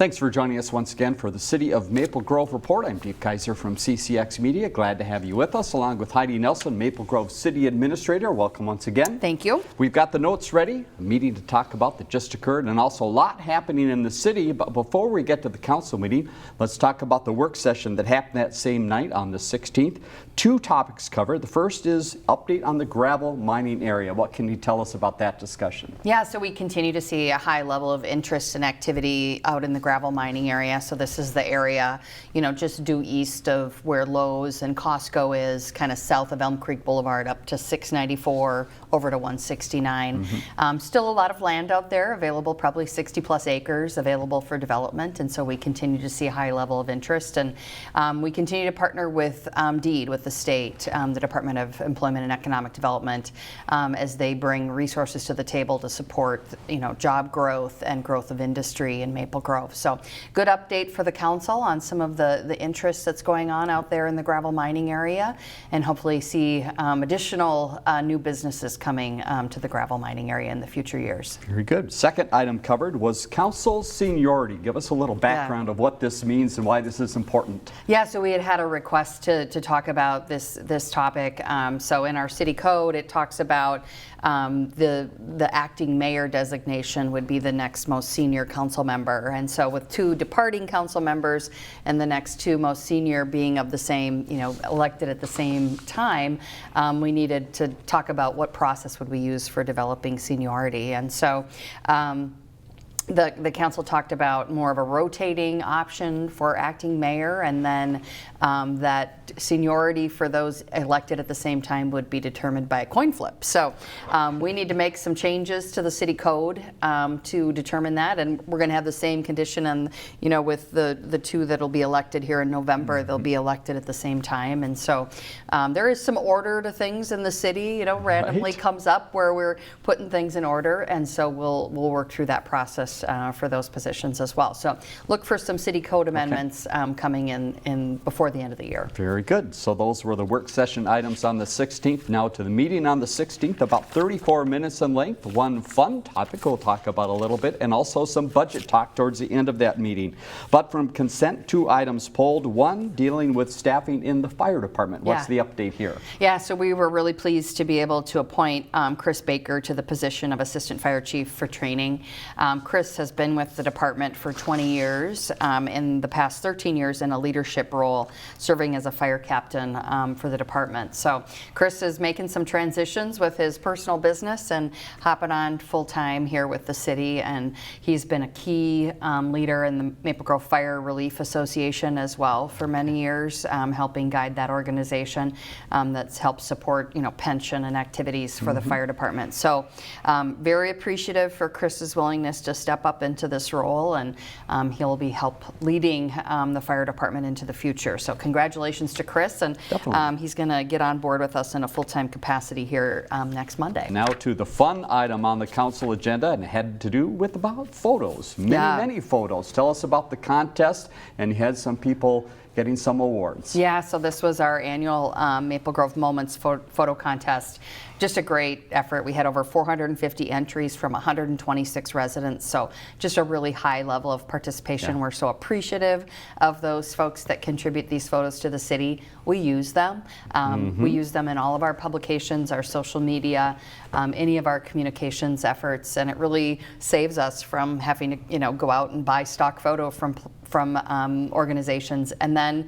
Thanks for joining us once again for the City of Maple Grove Report. I'm Dave Kaiser from CCX Media. Glad to have you with us, along with Heidi Nelson, Maple Grove City Administrator. Welcome once again. Thank you. We've got the notes ready, a meeting to talk about that just occurred, and also a lot happening in the city. But before we get to the council meeting, let's talk about the work session that happened that same night on the 16th. Two topics covered. The first is update on the gravel mining area. What can you tell us about that discussion? Yeah, so we continue to see a high level of interest and activity out in the gravel mining area. So this is the area, just due east of where Lowe's and Costco is, kind of south of Elm Creek Boulevard up to 694 over to 169. Still a lot of land out there available, probably 60 plus acres available for development. And so we continue to see a high level of interest. And we continue to partner with DEED, with the state, the Department of Employment and Economic Development, as they bring resources to the table to support, job growth and growth of industry in Maple Grove. So good update for the council on some of the interest that's going on out there in the gravel mining area, and hopefully see additional new businesses coming to the gravel mining area in the future years. Very good. Second item covered was council seniority. Give us a little background of what this means and why this is important. Yeah, so we had a request to talk about this topic. So in our city code, it talks about the acting mayor designation would be the next most senior council member. And so with two departing council members and the next two most senior being of the same, elected at the same time, we needed to talk about what process would we use for developing seniority. And so the council talked about more of a rotating option for acting mayor, and then that seniority for those elected at the same time would be determined by a coin flip. So we need to make some changes to the city code to determine that, and we're going to have the same condition. And with the two that'll be elected here in November, they'll be elected at the same time. And so there is some order to things in the city. Randomly comes up where we're putting things in order, and so we'll work through that process for those positions as well. So look for some city code amendments coming in before the end of the year. Very good. So those were the work session items on the 16th. Now to the meeting on the 16th, about 34 minutes in length. One fun topic we'll talk about a little bit, and also some budget talk towards the end of that meeting. But from consent, two items pulled. One dealing with staffing in the fire department. What's the update here? Yeah, so we were really pleased to be able to appoint Chris Baker to the position of Assistant Fire Chief for training. Chris has been with the department for 20 years, in the past 13 years in a leadership role, serving as a fire captain for the department. So Chris is making some transitions with his personal business and hopping on full-time here with the city, and he's been a key leader in the Maple Grove Fire Relief Association as well for many years, helping guide that organization that's helped support pension and activities for the fire department. So very appreciative for Chris's willingness to step up into this role, and he'll be leading the fire department into the future. So congratulations to Chris, and he's going to get on board with us in a full-time capacity here next Monday. Now to the fun item on the council agenda, and it had to do with about photos. Many photos. Tell us about the contest, and you had some people getting some awards. Yeah, so this was our annual Maple Grove Moments photo contest. Just a great effort. We had over 450 entries from 126 residents, so just a really high level of participation. We're so appreciative of those folks that contribute these photos to the city. We use them. We use them in all of our publications, our social media, any of our communications efforts, and it really saves us from having to go out and buy stock photo from organizations, and then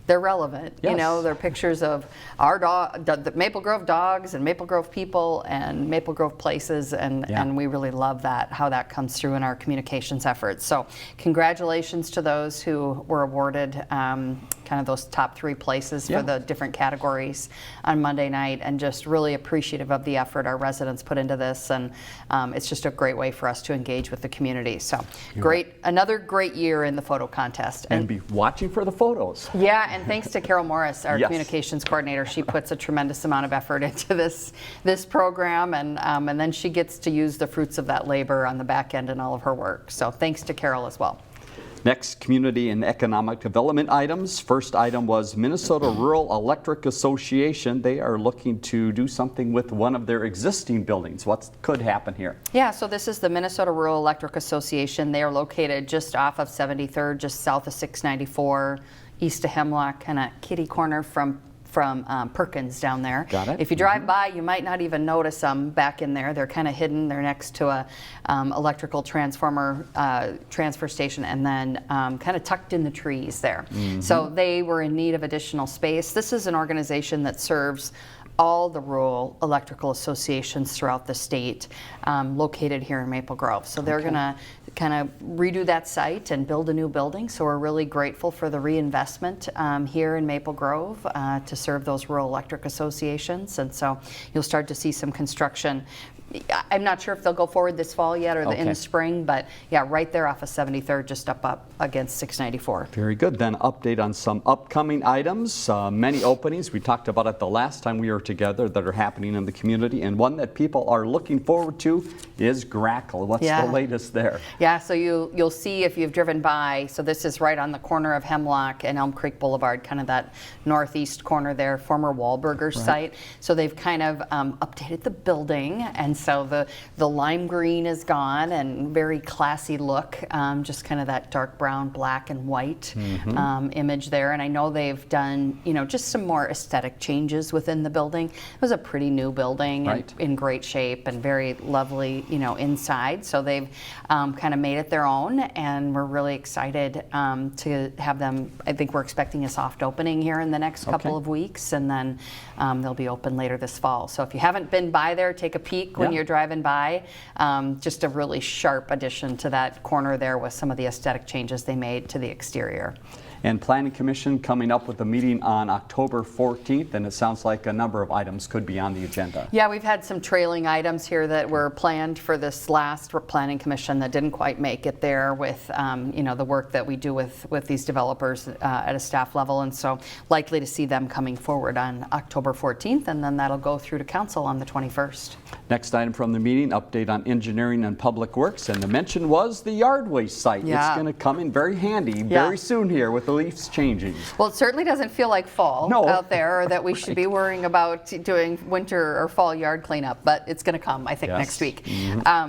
they're relevant. They're pictures of our the Maple Grove dogs and Maple Grove people and Maple Grove places, and we really love how that comes through in our communications efforts. So congratulations to those who were awarded kind of those top three places for the different categories on Monday night, and just really appreciative of the effort our residents put into this, and it's just a great way for us to engage with the community. So another great year in the photo contest. And be watching for the photos. Yeah, and thanks to Carol Morris, our communications coordinator. She puts a tremendous amount of effort into this program, and then she gets to use the fruits of that labor on the back end in all of her work. So thanks to Carol as well. Next, community and economic development items. First item was Minnesota Rural Electric Association. They are looking to do something with one of their existing buildings. What could happen here? Yeah, so this is the Minnesota Rural Electric Association. They are located just off of 73rd, just south of 694, east of Hemlock, kind of kitty corner from Perkins down there. Got it. If you drive by, you might not even notice them back in there. They're kind of hidden. They're next to a electrical transformer transfer station, and then kind of tucked in the trees there. So they were in need of additional space. This is an organization that serves all the rural electrical associations throughout the state, located here in Maple Grove. So they're going to kind of redo that site and build a new building. So we're really grateful for the reinvestment here in Maple Grove to serve those rural electric associations. And so you'll start to see some construction. I'm not sure if they'll go forward this fall yet or in the spring, but yeah, right there off of 73rd, just up against 694. Very good. Then update on some upcoming items. Many openings we talked about it the last time we were together that are happening in the community, and one that people are looking forward to is GRLE. What's the latest there? Yeah, so you'll see if you've driven by. So this is right on the corner of Hemlock and Elm Creek Boulevard, kind of that northeast corner there, former Wahlburger site. So they've kind of updated the building, and so the lime green is gone and very classy look, just kind of that dark brown, black and white image there. And I know they've done, just some more aesthetic changes within the building. It was a pretty new building and in great shape and very lovely, inside. So they've kind of made it their own, and we're really excited to have them. I think we're expecting a soft opening here in the next couple of weeks, and then they'll be open later this fall. So if you haven't been by there, take a peek when you're driving by. Just a really sharp addition to that corner there with some of the aesthetic changes they made to the exterior. And Planning Commission coming up with a meeting on October 14th, and it sounds like a number of items could be on the agenda. Yeah, we've had some trailing items here that were planned for this last Planning Commission that didn't quite make it there with the work that we do with these developers at a staff level, and so likely to see them coming forward on October 14th, and then that'll go through to council on the 21st. Next item from the meeting, update on engineering and public works, and the mention was the yard waste site. It's going to come in very handy very soon here with the leaves changing. Well, it certainly doesn't feel like fall out there, or that we should be worrying about doing winter or fall yard cleanup, but it's going to come, I think, next week.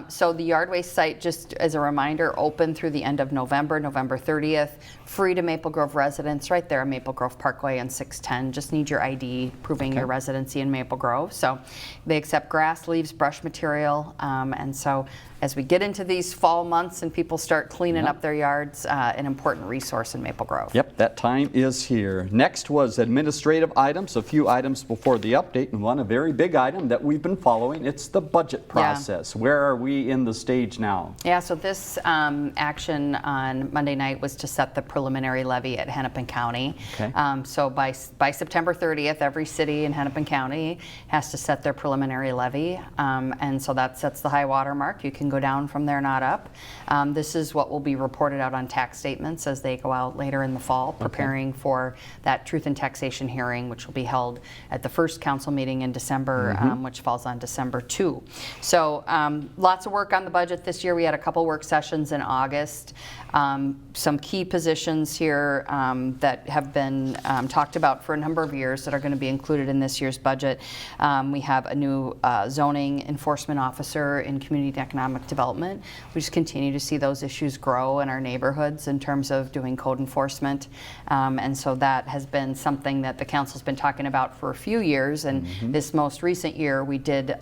So the yard waste site, just as a reminder, open through the end of November 30th, free to Maple Grove residents right there on Maple Grove Parkway and 610. Just need your ID proving your residency in Maple Grove. So they accept grass, leaves, brush material, and so as we get into these fall months and people start cleaning up their yards, an important resource in Maple Grove. Yep, that time is here. Next was administrative items, a few items before the update, and one a very big item that we've been following. It's the budget process. Where are we in the stage now? Yeah, so this action on Monday night was to set the preliminary levy at Hennepin County. So by September 30th, every city in Hennepin County has to set their preliminary levy, and so that sets the high water mark. You can go down from there, not up. This is what will be reported out on tax statements as they go out later in the fall, preparing for that truth and taxation hearing, which will be held at the first council meeting in December, which falls on December 2. So lots of work on the budget this year. We had a couple work sessions in August. Some key positions here that have been talked about for a number of years that are going to be included in this year's budget. We have a new zoning enforcement officer in community and economic development. We just continue to see those issues grow in our neighborhoods in terms of doing code enforcement, and so that has been something that the council's been talking about for a few years, and this most recent year we did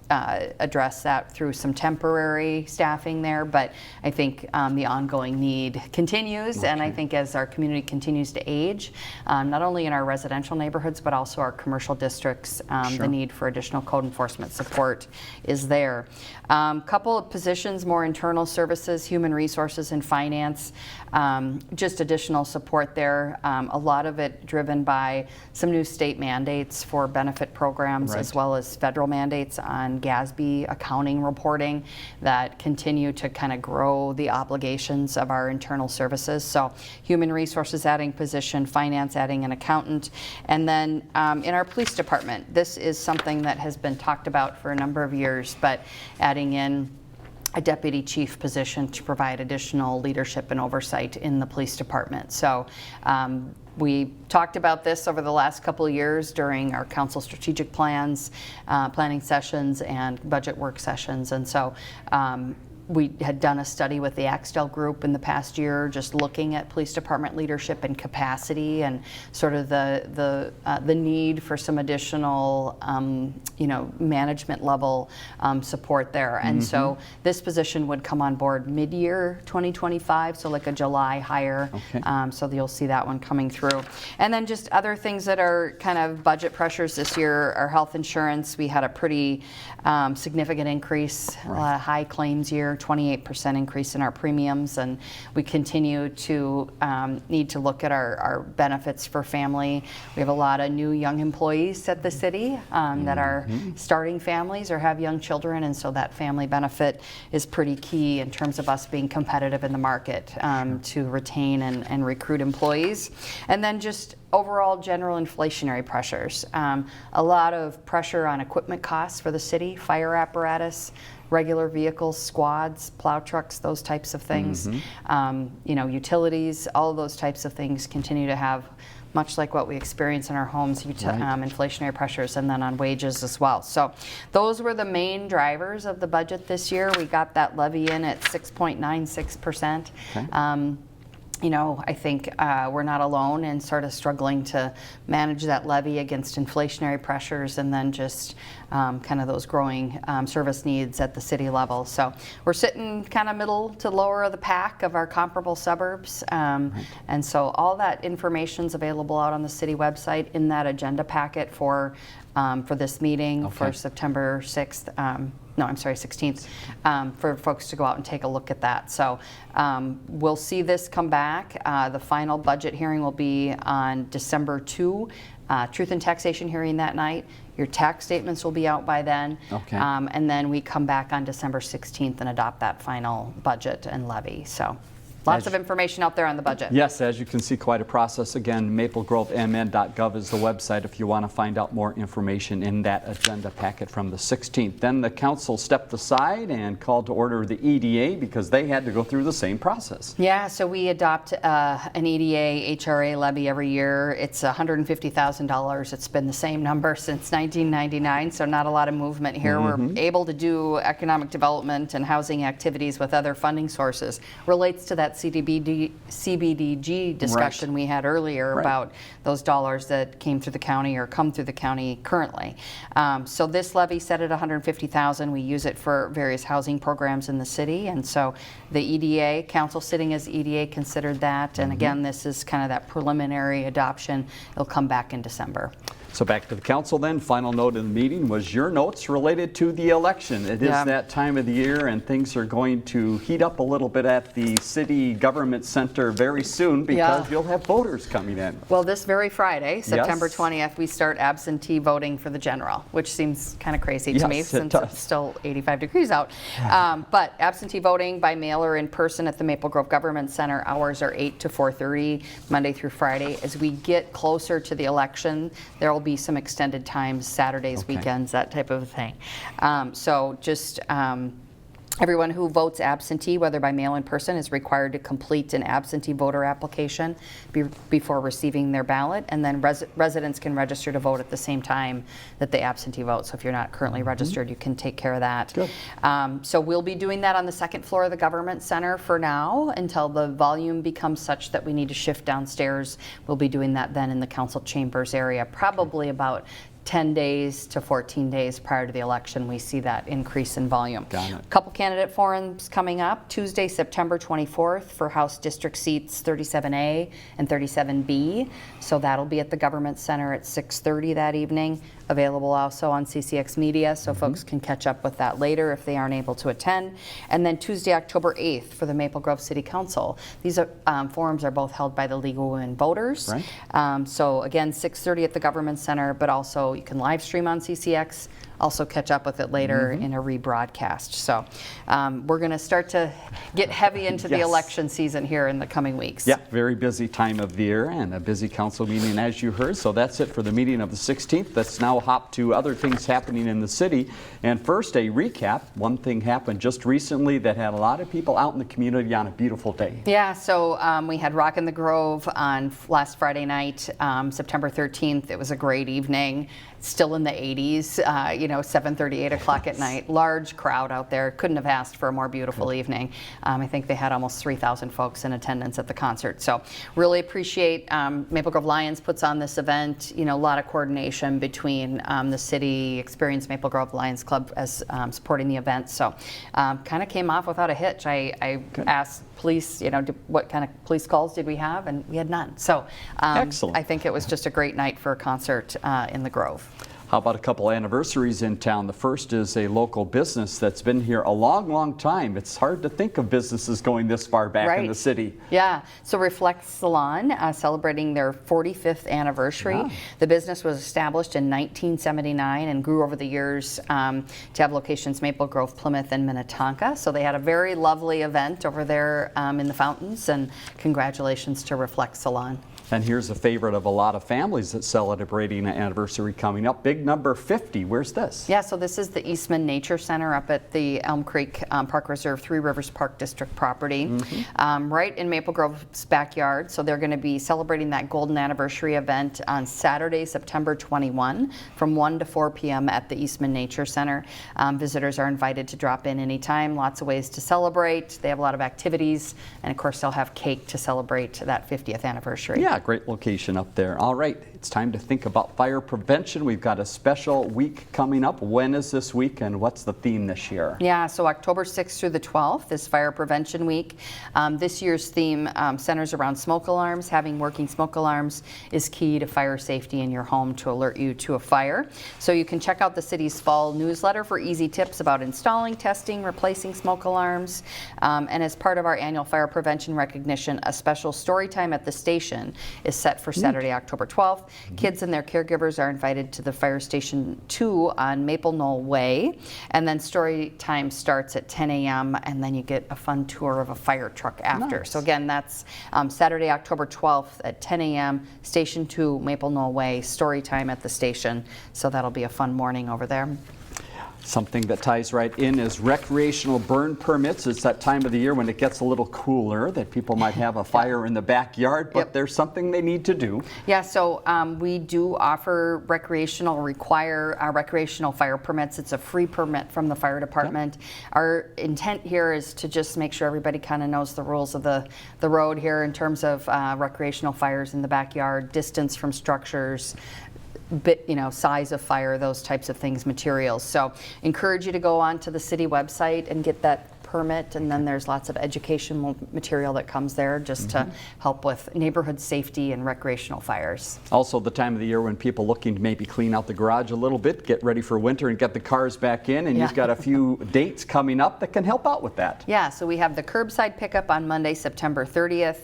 address that through some temporary staffing there, but I think the ongoing need continues, and I think as our community continues to age, not only in our residential neighborhoods but also our commercial districts, the need for additional code enforcement support is there. Couple of positions, more internal services, human resources, and finance, just additional support there. A lot of it driven by some new state mandates for benefit programs, as well as federal mandates on GASB accounting reporting that continue to kind of grow the obligations of our internal services. So human resources adding position, finance adding an accountant, and then in our police department, this is something that has been talked about for a number of years, but adding in a deputy chief position to provide additional leadership and oversight in the police department. So we talked about this over the last couple of years during our council strategic plans, planning sessions, and budget work sessions. And so we had done a study with the Axtell group in the past year, just looking at police department leadership and capacity, and sort of the need for some additional, management level support there. And so this position would come on board mid-year 2025, so like a July hire. Okay. So you'll see that one coming through. And then just other things that are kind of budget pressures this year. Our health insurance, we had a pretty significant increase, high claims year. 28% increase in our premiums, and we continue to need to look at our benefits for family. We have a lot of new young employees at the city that are starting families or have young children, and so that family benefit is pretty key in terms of us being competitive in the market to retain and recruit employees. And then just overall general inflationary pressures. A lot of pressure on equipment costs for the city, fire apparatus, regular vehicles, squads, plow trucks, those types of things. Utilities, all of those types of things continue to have, much like what we experience in our homes, inflationary pressures, and then on wages as well. So those were the main drivers of the budget this year. We got that levy in at 6.96%. Okay. I think we're not alone in sort of struggling to manage that levy against inflationary pressures, and then just kind of those growing service needs at the city level. So we're sitting kind of middle to lower of the pack of our comparable suburbs. And so all that information's available out on the city website in that agenda packet for this meeting for September 6th. 16th, for folks to go out and take a look at that. So we'll see this come back. The final budget hearing will be on December 2, truth and taxation hearing that night. Your tax statements will be out by then. Okay. And then we come back on December 16th and adopt that final budget and levy. So lots of information out there on the budget. Yes, as you can see, quite a process. Again, maplegrovemn.gov is the website if you want to find out more information in that agenda packet from the 16th. Then the council stepped aside and called to order the EDA because they had to go through the same process. Yeah, so we adopt an EDA HRA levy every year. It's $150,000. It's been the same number since 1999, so not a lot of movement here. We're able to do economic development and housing activities with other funding sources. Relates to that CBDG discussion we had earlier about those dollars that came through the county or come through the county currently. So this levy set at $150,000. We use it for various housing programs in the city, and so the EDA, council sitting as EDA, considered that. And again, this is kind of that preliminary adoption. It'll come back in December. So back to the council then. Final note of the meeting was your notes related to the election. It is that time of the year, and things are going to heat up a little bit at the city government center very soon because you'll have voters coming in. Well, this very Friday, September 20th, we start absentee voting for the general, which seems kind of crazy to me since it's still 85 degrees out. But absentee voting by mail or in person at the Maple Grove Government Center, hours are 8 to 4:30, Monday through Friday. As we get closer to the election, there will be some extended times, Saturdays, weekends, that type of thing. So just everyone who votes absentee, whether by mail or in person, is required to complete an absentee voter application before receiving their ballot, and then residents can register to vote at the same time that they absentee vote. So if you're not currently registered, you can take care of that. Good. So we'll be doing that on the second floor of the government center for now until the volume becomes such that we need to shift downstairs. We'll be doing that then in the council chambers area, probably about 10 days to 14 days prior to the election. We see that increase in volume. Got it. A couple candidate forums coming up. Tuesday, September 24th for House District Seats 37A and 37B. So that'll be at the Government Center at 6:30 that evening. Available also on CCX Media, so folks can catch up with that later if they aren't able to attend. And then Tuesday, October 8th for the Maple Grove City Council. These forums are both held by the League of Women Voters. Right. So again, 6:30 at the Government Center, but also you can live stream on CCX also catch up with it later in a rebroadcast. So we're going to start to get heavy into the election season here in the coming weeks. Yeah, very busy time of the year and a busy council meeting, as you heard. So that's it for the meeting of the 16th. Let's now hop to other things happening in the city. And first, a recap. One thing happened just recently that had a lot of people out in the community on a beautiful day. Yeah, so we had Rock in the Grove on last Friday night, September 13th. It was a great evening. Still in the 80s, 7:30, 8 o'clock at night. Large crowd out there. Couldn't have asked for a more beautiful evening. I think they had almost 3,000 folks in attendance at the concert. So really appreciate Maple Grove Lions puts on this event. A lot of coordination between the city, Experience Maple Grove Lions Club as supporting the event. So kind of came off without a hitch. I asked police, what kind of police calls did we have? And we had none. So excellent. I think it was just a great night for a concert in the Grove. How about a couple anniversaries in town? The first is a local business that's been here a long, long time. It's hard to think of businesses going this far back in the city. Yeah, so Reflect Salon celebrating their 45th anniversary. Yeah. The business was established in 1979 and grew over the years to have locations Maple Grove, Plymouth, and Minnetonka. So they had a very lovely event over there in the fountains, and congratulations to Reflect Salon. And here's a favorite of a lot of families that's celebrating an anniversary coming up. Big number 50. Where's this? Yeah, so this is the Eastman Nature Center up at the Elm Creek Park Reserve, Three Rivers Park District property, right in Maple Grove's backyard. So they're going to be celebrating that golden anniversary event on Saturday, September 21 from 1 to 4 p.m. at the Eastman Nature Center. Visitors are invited to drop in anytime. Lots of ways to celebrate. They have a lot of activities. And of course, they'll have cake to celebrate that 50th anniversary. Yeah, great location up there. All right, it's time to think about fire prevention. We've got a special week coming up. When is this week and what's the theme this year? Yeah, so October 6th through the 12th is Fire Prevention Week. This year's theme centers around smoke alarms. Having working smoke alarms is key to fire safety in your home to alert you to a fire. So you can check out the city's fall newsletter for easy tips about installing, testing, replacing smoke alarms. And as part of our annual fire prevention recognition, a special story time at the station is set for Saturday, October 12th. Kids and their caregivers are invited to the Fire Station 2 on Maple Knoll Way. And then story time starts at 10 a.m. and then you get a fun tour of a fire truck after. Nice. So again, that's Saturday, October 12th at 10 a.m. Station 2, Maple Knoll Way, story time at the station. So that'll be a fun morning over there. Something that ties right in is recreational burn permits. It's that time of the year when it gets a little cooler that people might have a fire in the backyard, but there's something they need to do. Yeah, so we do offer recreational fire permits. It's a free permit from the fire department. Our intent here is to just make sure everybody kind of knows the rules of the road here in terms of recreational fires in the backyard, distance from structures, size of fire, those types of things, materials. So encourage you to go on to the city website and get that permit, and then there's lots of educational material that comes there just to help with neighborhood safety and recreational fires. Also the time of the year when people looking to maybe clean out the garage a little bit, get ready for winter and get the cars back in, and you've got a few dates coming up that can help out with that. Yeah, so we have the curbside pickup on Monday, September 30th.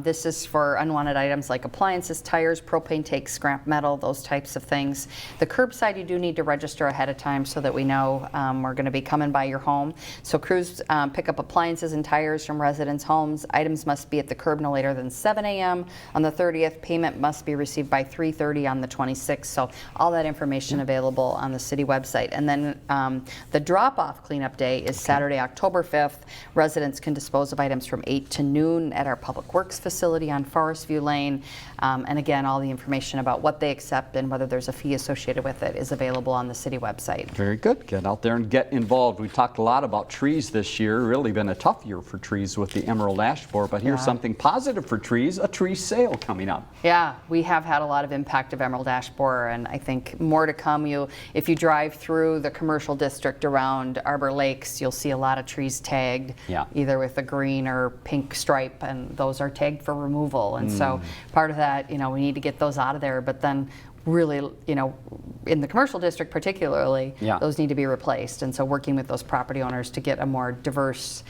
This is for unwanted items like appliances, tires, propane tanks, scrap metal, those types of things. The curbside, you do need to register ahead of time so that we know we're going to be coming by your home. So crews pick up appliances and tires from residents' homes. Items must be at the curb no later than 7 a.m. on the 30th. Payment must be received by 3:30 on the 26th. So all that information available on the city website. And then the drop-off cleanup day is Saturday, October 5th. Residents can dispose of items from 8 to noon at our Public Works facility on Forest View Lane. And again, all the information about what they accept and whether there's a fee associated with it is available on the city website. Very good. Get out there and get involved. We talked a lot about trees this year. Really been a tough year for trees with the emerald ash borer, but here's something positive for trees, a tree sale coming up. Yeah, we have had a lot of impact of emerald ash borer, and I think more to come. If you drive through the commercial district around Arbor Lakes, you'll see a lot of trees tagged, either with a green or pink stripe, and those are tagged for removal. And so part of that, we need to get those out of there, but then really, in the commercial district particularly, Yeah. those need to be replaced. And so working with those property owners to get a more diverse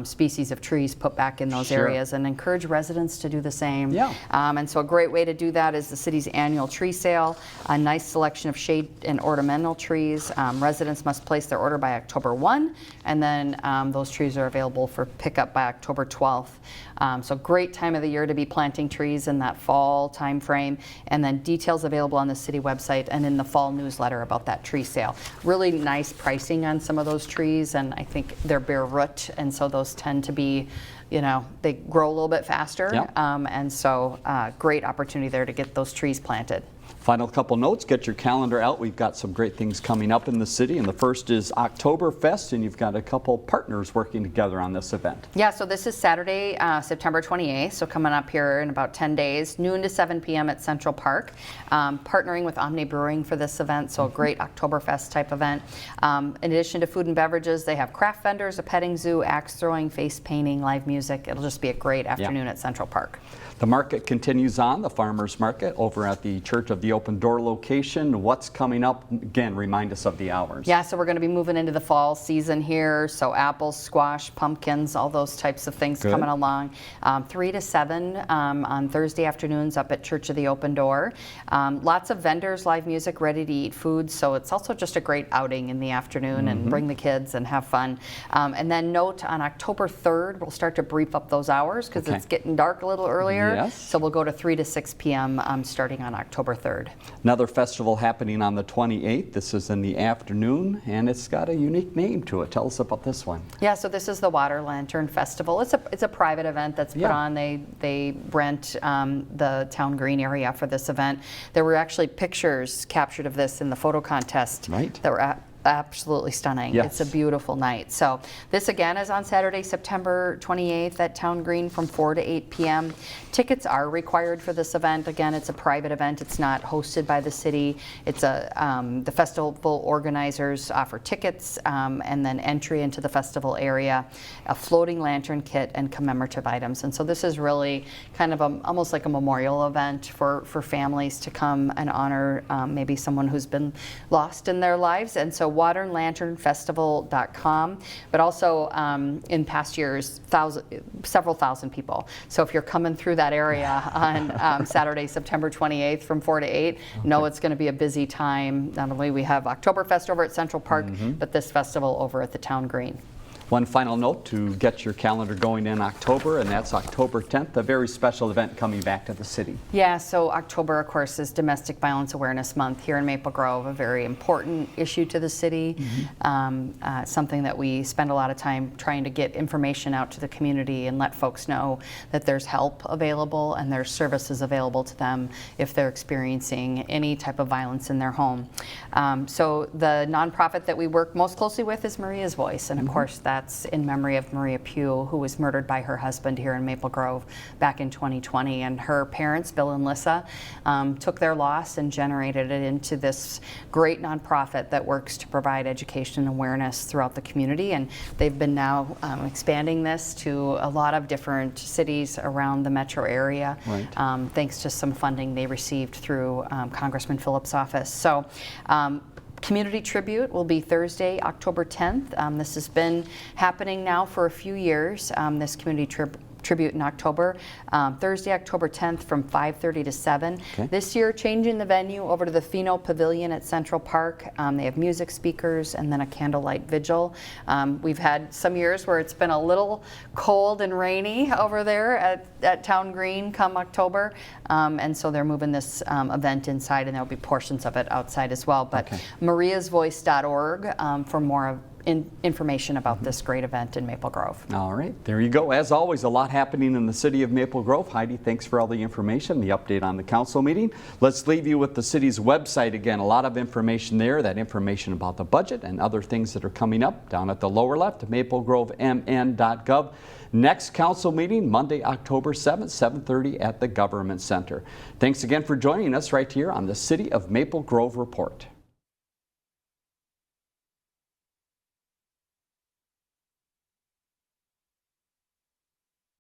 species of trees put back in those Sure. areas and encourage residents to do the same. Yeah. And so a great way to do that is the city's annual tree sale, a nice selection of shade and ornamental trees. Residents must place their order by October 1, and then those trees are available for pickup by October 12th. So great time of the year to be planting trees in that fall time frame, and then details available on the city website and in the fall newsletter about that tree sale. Really nice pricing on some of those trees, and I think they're bare root, and so those tend to be, you know, they grow a little bit faster. Yep. And so great opportunity there to get those trees planted. Final couple notes, get your calendar out. We've got some great things coming up in the city, and the first is Oktoberfest, and you've got a couple partners working together on this event. Yeah, so this is Saturday, September 28th, so coming up here in about 10 days, noon to 7 p.m. at Central Park. Partnering with Omni Brewing for this event, so a great Oktoberfest type event. In addition to food and beverages, they have craft vendors, a petting zoo, axe throwing, face painting, live music. It'll just be a great afternoon at Central Park. The market continues on, the farmers market over at the Church of the Open Door location. What's coming up? Again, remind us of the hours. Yeah, so we're going to be moving into the fall season here. So apples, squash, pumpkins, all those types of things Good. coming along. 3 to 7 on Thursday afternoons up at Church of the Open Door. Lots of vendors, live music, ready to eat food. So it's also just a great outing in the afternoon and bring the kids and have fun. And then note on October 3rd, we'll start to brief up those hours because it's getting dark a little earlier. Yes. So we'll go to 3 to 6 p.m. Starting on October 3rd. Another festival happening on the 28th. This is in the afternoon, and it's got a unique name to it. Tell us about this one. Yeah, so this is the Water Lantern Festival. It's a private event that's put on. They rent the town green area for this event. There were actually pictures captured of this in the photo contest that were absolutely stunning. Yes. It's a beautiful night. So this again is on Saturday, September 28th at Town Green from 4 to 8 p.m. Tickets are required for this event. Again, it's a private event. It's not hosted by the city. It's the festival organizers offer tickets and then entry into the festival area, a floating lantern kit, and commemorative items. And so this is really kind of almost like a memorial event for families to come and honor maybe someone who's been lost in their lives. And so waterlanternfestival.com, but also in past years, several thousand people. So if you're coming through that area on Saturday, September 28th from 4 to 8, know it's going to be a busy time. Not only we have Oktoberfest over at Central Park, but this festival over at the Town Green. One final note to get your calendar going in October, and that's October 10th, a very special event coming back to the city. Yeah, so October, of course, is Domestic Violence Awareness Month here in Maple Grove, a very important issue to the city, something that we spend a lot of time trying to get information out to the community and let folks know that there's help available and there's services available to them if they're experiencing any type of violence in their home. So the nonprofit that we work most closely with is Maria's Voice, and of course that's in memory of Maria Pugh, who was murdered by her husband here in Maple Grove back in 2020. And her parents, Bill and Lissa, took their loss and generated it into this great nonprofit that works to provide education and awareness throughout the community. And they've been now expanding this to a lot of different cities around the metro area, thanks to some funding they received through Congressman Phillips' office. So. Community Tribute will be Thursday, October 10th. This has been happening now for a few years, this Community Tribute in October. Thursday, October 10th from 5:30 to 7. This year, changing the venue over to the Pheno Pavilion at Central Park. They have music speakers and then a candlelight vigil. We've had some years where it's been a little cold and rainy over there at Town Green come October. And so they're moving this event inside, and there'll be portions of it outside as well. But mariasvoice.org for more information about this great event in Maple Grove. All right, there you go. As always, a lot happening in the city of Maple Grove. Heidi, thanks for all the information, the update on the council meeting. Let's leave you with the city's website again. A lot of information there, that information about the budget and other things that are coming up down at the lower left, maplegrovemn.gov. Next council meeting, Monday, October 7th, 7:30 at the Government Center. Thanks again for joining us right here on the City of Maple Grove Report.